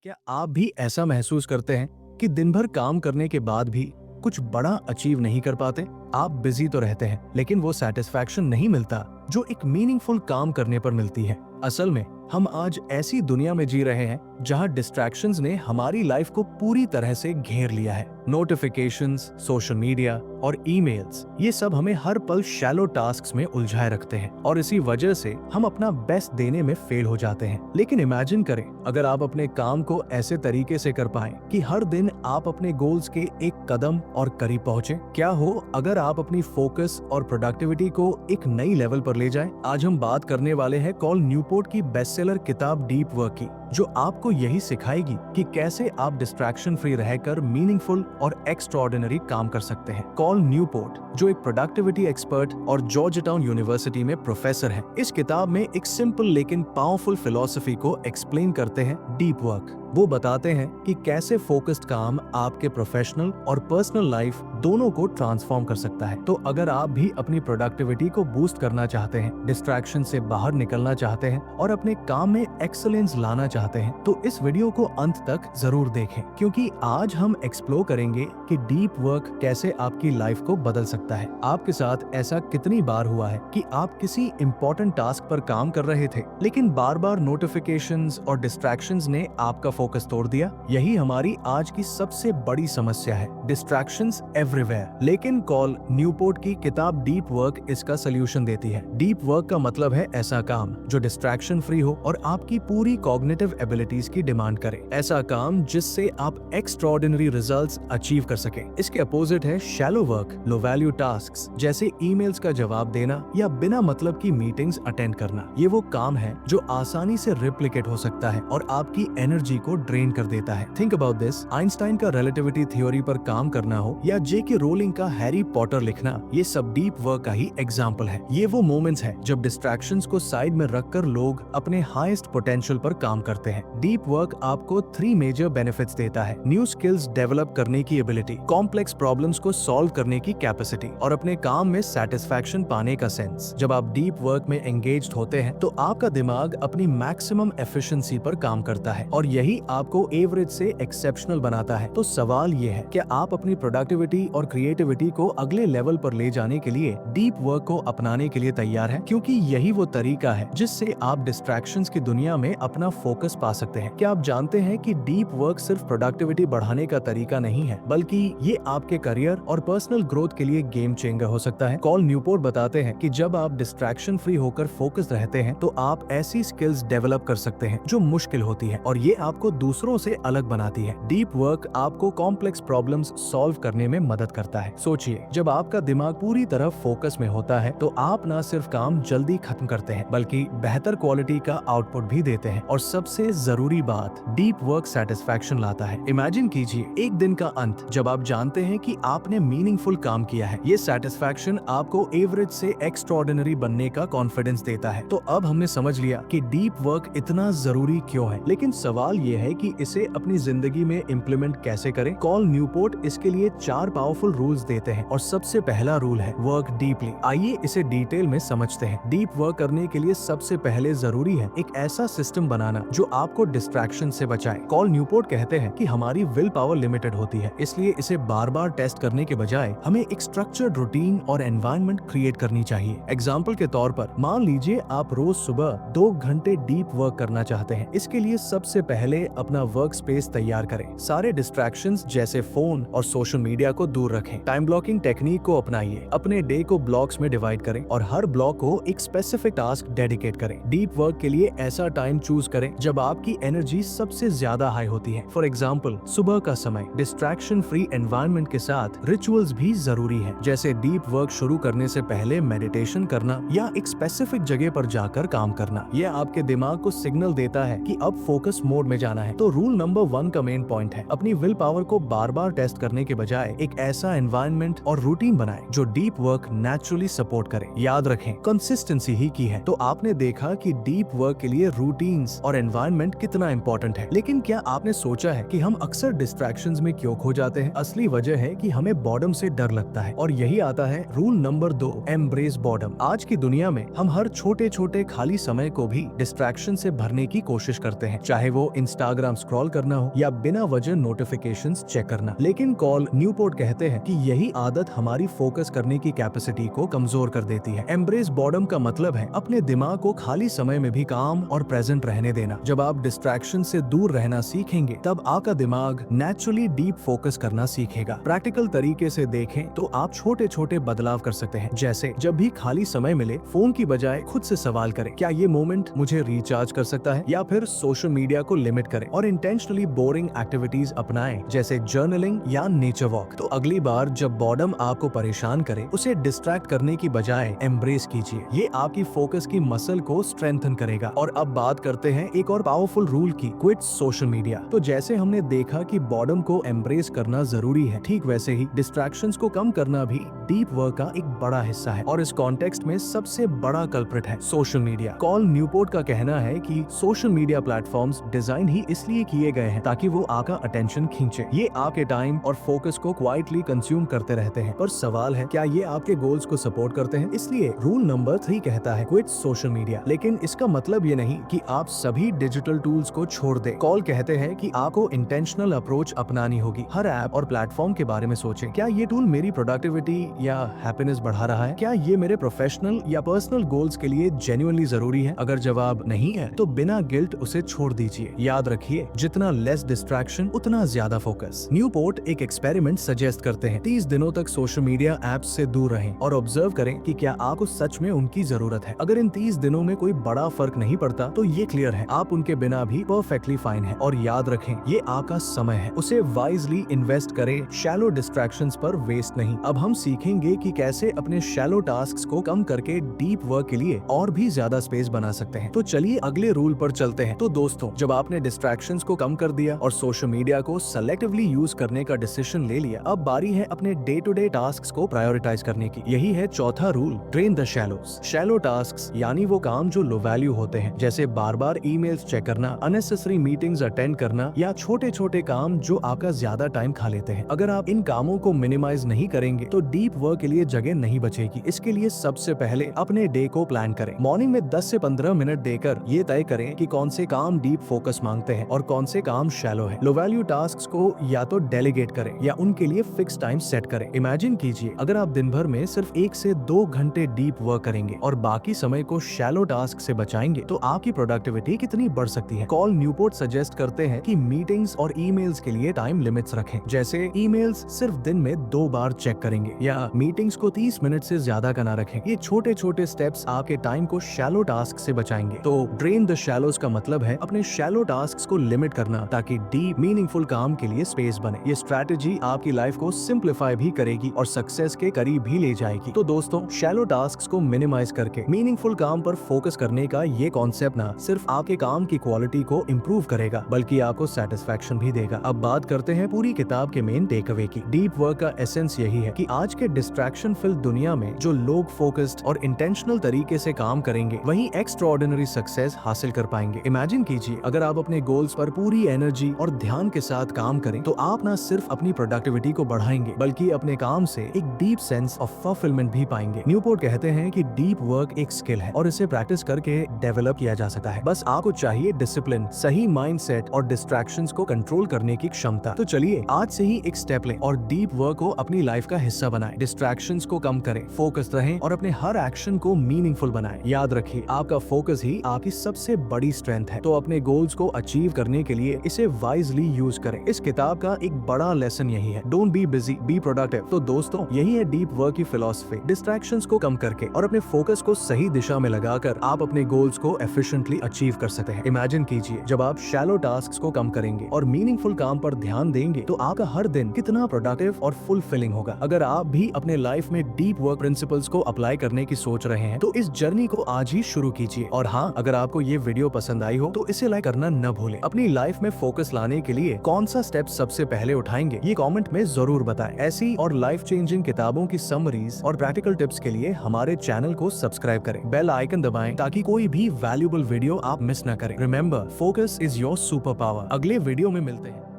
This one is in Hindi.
क्या आप भी ऐसा महसूस करते हैं कि दिन भर काम करने के बाद भी कुछ बड़ा अचीव नहीं कर पाते? आप बिजी तो रहते हैं, लेकिन वो सेटिस्फैक्शन नहीं मिलता जो एक मीनिंगफुल काम करने पर मिलती है। असल में हम आज ऐसी दुनिया में जी रहे हैं जहां डिस्ट्रैक्शंस ने हमारी लाइफ को पूरी तरह से घेर लिया है। नोटिफिकेशंस, सोशल मीडिया और ईमेल्स, ये सब हमें हर पल शैलो टास्क्स में उलझाए रखते हैं और इसी वजह से हम अपना बेस्ट देने में फेल हो जाते हैं। लेकिन इमेजिन करें, अगर आप अपने काम को ऐसे तरीके से कर पाएं कि हर दिन आप अपने गोल्स के एक कदम और करीब पहुंचे। क्या हो अगर आप अपनी फोकस और प्रोडक्टिविटी को एक नई लेवल पर ले जाएं? आज हम बात करने वाले हैं कॉल न्यूपोर्ट की बेस्टसेलर किताब डीप वर्क की, जो आपको यही सिखाएगी कि कैसे आप डिस्ट्रैक्शन फ्री रहकर मीनिंगफुल और एक्स्ट्राऑर्डिनरी काम कर सकते हैं। कॉल न्यूपोर्ट, जो एक प्रोडक्टिविटी एक्सपर्ट और जॉर्ज टाउन यूनिवर्सिटी में प्रोफेसर है, इस किताब में एक सिंपल लेकिन पावरफुल फिलॉसफी को एक्सप्लेन करते हैं डीप वर्क। वो बताते हैं कि कैसे फोकस्ड काम आपके प्रोफेशनल और पर्सनल लाइफ दोनों को ट्रांसफॉर्म कर सकता है। तो अगर आप भी अपनी प्रोडक्टिविटी को बूस्ट करना चाहते हैं, डिस्ट्रैक्शन से बाहर निकलना चाहते हैं और अपने काम में एक्सीलेंस लाना चाहते हैं, तो इस वीडियो को अंत तक जरूर देखें, क्योंकि आज हम एक्सप्लोर करेंगे कि डीप वर्क कैसे आपकी लाइफ को बदल सकता है। आपके साथ ऐसा कितनी बार हुआ है कि आप किसी इंपॉर्टेंट टास्क पर काम कर रहे थे, लेकिन बार बार नोटिफिकेशंस और डिस्ट्रैक्शंस ने आपका फोकस तोड़ दिया? यही हमारी आज की सबसे बड़ी समस्या है, डिस्ट्रैक्शंस एवरीवेयर। लेकिन कॉल न्यूपोर्ट की किताब डीप वर्क इसका सोल्यूशन देती है। डीप वर्क का मतलब है ऐसा काम जो डिस्ट्रैक्शन फ्री हो और आपकी पूरी कॉग्निटिव एबिलिटीज की डिमांड करे। ऐसा काम जिससे आप एक्स्ट्राऑर्डिनरी रिजल्ट्स अचीव कर सके। इसके अपोजिट है shallow work, low value tasks, जैसे ईमेल्स का जवाब देना या बिना मतलब की मीटिंग्स अटेंड करना। ये वो काम है जो आसानी से रिप्लिकेट हो सकता है और आपकी एनर्जी को ड्रेन कर देता है। थिंक अबाउट दिस, आइंस्टाइन का रिलेटिविटी थ्योरी पर काम करना हो या जेके रोलिंग का हैरी पॉटर लिखना, ये सब डीप वर्क का ही एग्जाम्पल है। ये वो मोमेंट्स है जब डिस्ट्रैक्शंस को साइड में रखकर लोग अपने हाईएस्ट पोटेंशियल पर काम करते हैं। डीप वर्क आपको 3 मेजर बेनिफिट्स देता है: न्यू स्किल्स डेवलप करने की एबिलिटी, कॉम्प्लेक्स प्रॉब्लम्स को सॉल्व करने की कैपेसिटी और अपने काम में सेटिस्फैक्शन पाने का सेंस। जब आप डीप वर्क में एंगेज्ड होते हैं तो आपका दिमाग अपनी मैक्सिमम एफिशिएंसी पर काम करता है और यही आपको एवरेज से एक्सेप्शनल बनाता है। तो सवाल ये है, क्या आप अपनी प्रोडक्टिविटी और क्रिएटिविटी को अगले लेवल पर ले जाने के लिए डीप वर्क को अपनाने के लिए तैयार हैं? क्योंकि यही वो तरीका है जिससे आप डिस्ट्रैक्शंस की दुनिया में अपना फोकस पा सकते हैं। क्या आप जानते हैं कि डीप वर्क सिर्फ प्रोडक्टिविटी बढ़ाने का तरीका नहीं है, बल्कि ये आपके करियर और पर्सनल ग्रोथ के लिए गेम चेंजर हो सकता है। कॉल न्यूपोर्ट बताते हैं कि जब आप डिस्ट्रैक्शन फ्री होकर फोकस रहते हैं तो आप ऐसी स्किल्स डेवलप कर सकते हैं जो मुश्किल होती है और ये आपको दूसरों से अलग बनाती है। डीप वर्क आपको कॉम्प्लेक्स प्रॉब्लम्स सॉल्व करने में मदद करता है। सोचिए, जब आपका दिमाग पूरी तरह फोकस में होता है तो आप न सिर्फ काम जल्दी खत्म करते हैं, बल्कि बेहतर क्वालिटी का आउटपुट भी देते हैं। और सबसे जरूरी बात, डीप वर्क सेटिस्फैक्शन लाता है। इमेजिन कीजिए एक दिन का अंत जब आप जानते हैं कि आपने मीनिंगफुल काम किया है। ये सेटिस्फैक्शन आपको एवरेज से एक्स्ट्राऑर्डिनरी बनने का कॉन्फिडेंस देता है। तो अब हमने समझ लिया कि डीप वर्क इतना जरूरी क्यों है, लेकिन सवाल ये है कि इसे अपनी जिंदगी में इम्प्लीमेंट कैसे करें। कॉल न्यूपोर्ट इसके लिए 4 पावरफुल रूल्स देते हैं और सबसे पहला रूल है वर्क डीपली। आइए इसे डिटेल में समझते हैं। डीप वर्क करने के लिए सबसे पहले जरूरी है एक ऐसा सिस्टम बनाना जो आपको डिस्ट्रैक्शन से बचाए। कॉल न्यूपोर्ट कहते हैं कि हमारी विल पावर लिमिटेड होती है, इसलिए इसे बार बार टेस्ट करने के बजाय हमें एक स्ट्रक्चर्ड रूटीन और एनवायरनमेंट क्रिएट करनी चाहिए। एग्जाम्पल के तौर पर मान लीजिए आप रोज सुबह 2 घंटे डीप वर्क करना चाहते हैं। इसके लिए सबसे पहले अपना वर्क स्पेस तैयार करें। सारे डिस्ट्रैक्शंस जैसे फोन और सोशल मीडिया को दूर रखें। टाइम ब्लॉकिंग टेक्निक को अपनाइए। अपने डे को ब्लॉक्स में डिवाइड करें और हर ब्लॉक को एक स्पेसिफिक टास्क डेडिकेट करें। डीप वर्क के लिए ऐसा टाइम चूज करें जब आपकी एनर्जी सबसे ज्यादा हाई होती है। फॉर एग्जाम्पल, सुबह का समय। डिस्ट्रैक्शन फ्री एनवायरनमेंट के साथ रिचुअल्स भी जरूरी है, जैसे डीप वर्क शुरू करने से पहले मेडिटेशन करना या एक स्पेसिफिक जगह पर जाकर काम करना। यह आपके दिमाग को सिग्नल देता है कि अब फोकस मोड में जाना है। तो रूल नंबर 1 का मेन पॉइंट है, अपनी विल पावर को बार बार टेस्ट करने के बजाय एक ऐसा एनवायरनमेंट और रूटीन बनाएं जो डीप वर्क नेचुरली सपोर्ट करे। याद रखें, कंसिस्टेंसी ही की है। तो आपने देखा कि डीप वर्क के लिए रूटीन्स और एनवायरनमेंट कितना इंपॉर्टेंट है। लेकिन क्या आपने सोचा है कि हम अक्सर डिस्ट्रैक्शंस में क्यों खो जाते हैं? असली वजह है कि हमें बॉर्डम से डर लगता है और यही आता है रूल नंबर 2, एम्ब्रेस बॉर्डम। आज की दुनिया में हम हर छोटे छोटे खाली समय को भी डिस्ट्रैक्शन से भरने की कोशिश करते हैं, चाहे वो इंस्टा इंस्टाग्राम स्क्रॉल करना हो या बिना वजह नोटिफिकेशंस चेक करना। लेकिन कॉल न्यूपोर्ट कहते हैं कि यही आदत हमारी फोकस करने की कैपेसिटी को कमजोर कर देती है। एम्ब्रेस बॉर्डम का मतलब है अपने दिमाग को खाली समय में भी काम और प्रेजेंट रहने देना। जब आप डिस्ट्रैक्शन से दूर रहना सीखेंगे तब आपका दिमाग नेचुरली डीप फोकस करना सीखेगा। प्रैक्टिकल तरीके से देखें तो आप छोटे छोटे बदलाव कर सकते हैं, जैसे जब भी खाली समय मिले फोन की बजाय खुद से सवाल करें, क्या ये मोमेंट मुझे रिचार्ज कर सकता है, या फिर सोशल मीडिया को लिमिट करें और इंटेंशनली बोरिंग एक्टिविटीज अपनाएं जैसे जर्नलिंग या नेचर वॉक। तो अगली बार जब बॉर्डम आपको परेशान करे उसे डिस्ट्रैक्ट करने की बजाय एम्ब्रेस कीजिए। ये आपकी फोकस की मसल को स्ट्रेंथन करेगा। और अब बात करते हैं एक और पावरफुल रूल की, क्विट सोशल मीडिया। तो जैसे हमने देखा कि बॉर्डम को एम्ब्रेस करना जरूरी है, ठीक वैसे ही डिस्ट्रैक्शंस को कम करना भी डीप वर्क का एक बड़ा हिस्सा है। और इस कॉन्टेक्स्ट में सबसे बड़ा कल्प्रिट है सोशल मीडिया। कॉल न्यूपोर्ट का कहना है कि सोशल मीडिया प्लेटफॉर्म्स डिजाइन ही इसलिए किए गए हैं ताकि वो आपका अटेंशन खींचे। ये आपके टाइम और फोकस को क्वाइटली कंज्यूम करते रहते हैं। पर सवाल है, क्या ये आपके गोल्स को सपोर्ट करते हैं? इसलिए रूल नंबर 3 कहता है क्विट सोशल मीडिया। लेकिन इसका मतलब ये नहीं कि आप सभी डिजिटल टूल्स को छोड़ दें। कॉल कहते हैं कि आपको इंटेंशनल अप्रोच अपनानी होगी। हर ऐप और प्लेटफॉर्म के बारे में सोचें, क्या ये टूल मेरी प्रोडक्टिविटी या हैप्पीनेस बढ़ा रहा है? क्या ये मेरे प्रोफेशनल या पर्सनल गोल्स के लिए जेन्युइनली जरूरी है? अगर जवाब नहीं है तो बिना गिल्ट उसे छोड़ दीजिए। याद रखिए, जितना लेस डिस्ट्रैक्शन उतना ज्यादा फोकस। न्यूपोर्ट एक एक्सपेरिमेंट सजेस्ट करते हैं। 30 दिनों तक सोशल मीडिया ऐप्स से दूर रहें और ऑब्जर्व करें कि क्या आपको सच में उनकी जरूरत है। अगर इन 30 दिनों में कोई बड़ा फर्क नहीं पड़ता तो ये क्लियर है आप उनके बिना भी परफेक्टली फाइन है। और याद रखें, ये आपका समय है, उसे वाइजली इन्वेस्ट करें, शैलो डिस्ट्रैक्शंस पर वेस्ट नहीं। अब हम सीखेंगे कि कैसे अपने शैलो टास्क्स को कम करके डीप वर्क के लिए और भी ज्यादा स्पेस बना सकते हैं। तो चलिए अगले रूल पर चलते हैं। तो दोस्तों, जब आपने डिस्ट्रैक्शंस को कम कर दिया और सोशल मीडिया को सेलेक्टिवली यूज करने का डिसीजन ले लिया, अब बारी है अपने डे टू डे टास्क्स को प्रायोरिटाइज करने की। यही है चौथा rule, drain the shallows. Shallow tasks यानी वो काम जो लो वैल्यू होते हैं, जैसे बार बार ईमेल्स चेक करना, अननेसेसरी मीटिंग्स अटेंड करना या छोटे छोटे काम जो आपका ज्यादा टाइम खा लेते हैं। अगर आप इन कामों को मिनिमाइज नहीं करेंगे तो डीप वर्क के लिए जगह नहीं बचेगी। इसके लिए सबसे पहले अपने डे को प्लान करें। मॉर्निंग में 10 से 15 मिनट देकर ये तय करें कि कौन से काम डीप फोकस मांगते हैं और कौन से काम शैलो है। लो वैल्यू टास्क्स को या तो डेलीगेट करें या उनके लिए फिक्स टाइम सेट करें। इमेजिन कीजिए, अगर आप दिन भर में सिर्फ 1 से 2 घंटे डीप वर्क करेंगे और बाकी समय को शैलो टास्क से बचाएंगे तो आपकी प्रोडक्टिविटी कितनी बढ़ सकती है। कॉल न्यूपोर्ट सजेस्ट करते हैं कि मीटिंग्स और ईमेल्स के लिए टाइम लिमिट्स रखें, जैसे ईमेल्स सिर्फ दिन में 2 बार चेक करेंगे या मीटिंग्स को 30 मिनट से ज्यादा का ना रखें। ये छोटे छोटे स्टेप्स आपके टाइम को शैलो टास्क से बचाएंगे। तो ड्रेन द शैलोस का मतलब है अपने शैलो टास्क्स को लिमिट करना ताकि डीप मीनिंगफुल काम के लिए स्पेस बने। ये स्ट्रैटेजी आपकी लाइफ को सिंप्लीफाई भी करेगी और सक्सेस के करीब भी ले जाएगी। तो दोस्तों, शैलो टास्क्स को मिनिमाइज करके मीनिंगफुल काम पर फोकस करने का ये कॉन्सेप्ट ना सिर्फ आपके काम की क्वालिटी को इम्प्रूव करेगा बल्कि आपको सेटिस्फैक्शन भी देगा। अब बात करते हैं पूरी किताब के मेन टेकअवे की। डीप वर्क का एसेंस यही है कि आज के डिस्ट्रैक्शन फिल्ड दुनिया में जो लोग फोकस्ड और इंटेंशनल तरीके से काम करेंगे वही एक्स्ट्राऑर्डिनरी सक्सेस हासिल कर पाएंगे। इमेजिन कीजिए, अगर आप अपने गोल्स पर पूरी एनर्जी और ध्यान के साथ काम करें तो आप ना सिर्फ अपनी प्रोडक्टिविटी को बढ़ाएंगे बल्कि अपने काम से एक डीप सेंस ऑफ फुलफिलमेंट भी पाएंगे। न्यूपोर्ट कहते हैं कि डीप वर्क एक स्किल है और इसे प्रैक्टिस करके डेवलप किया जा सकता है। बस आपको चाहिए डिसिप्लिन, सही माइंडसेट और डिस्ट्रैक्शंस को कंट्रोल करने की क्षमता। तो चलिए आज से ही एक स्टेप लें और डीप वर्क को अपनी लाइफ का हिस्सा बनाएं। डिस्ट्रैक्शंस को कम करें, फोकस रहें और अपने हर एक्शन को मीनिंगफुल बनाएं। याद रखिए, आपका फोकस ही आपकी सबसे बड़ी स्ट्रेंथ है। तो अपने गोल्स को अचीव करने के लिए इसे वाइजली यूज करें। इस किताब का एक बड़ा लेसन यही है, don't be busy, be productive. तो दोस्तों, यही है डीप वर्क की फिलॉसफी। डिस्ट्रैक्शंस को कम करके और अपने फोकस को सही दिशा में लगाकर आप अपने गोल्स को एफिशिएंटली अचीव कर सकते हैं। इमेजिन कीजिए, जब आप शैलो टास्क्स को कम करेंगे और मीनिंगफुल काम पर ध्यान देंगे तो आपका हर दिन कितना प्रोडक्टिव और फुलफिलिंग होगा। अगर आप भी अपने लाइफ में डीप वर्क प्रिंसिपल्स को अप्लाई करने की सोच रहे हैं तो इस जर्नी को आज ही शुरू कीजिए। और हाँ, अगर आपको ये वीडियो पसंद आई हो तो इसे लाइक करना न भूलें। अपनी लाइफ में फोकस लाने के लिए कौन सा स्टेप सबसे पहले उठाएंगे ये कमेंट में जरूर बताएं। ऐसी और लाइफ चेंजिंग किताबों की समरीज और प्रैक्टिकल टिप्स के लिए हमारे चैनल को सब्सक्राइब करें, बेल आइकन दबाएं ताकि कोई भी वैल्यूएबल वीडियो आप मिस न करें। Remember, focus is your super power. अगले वीडियो में मिलते हैं।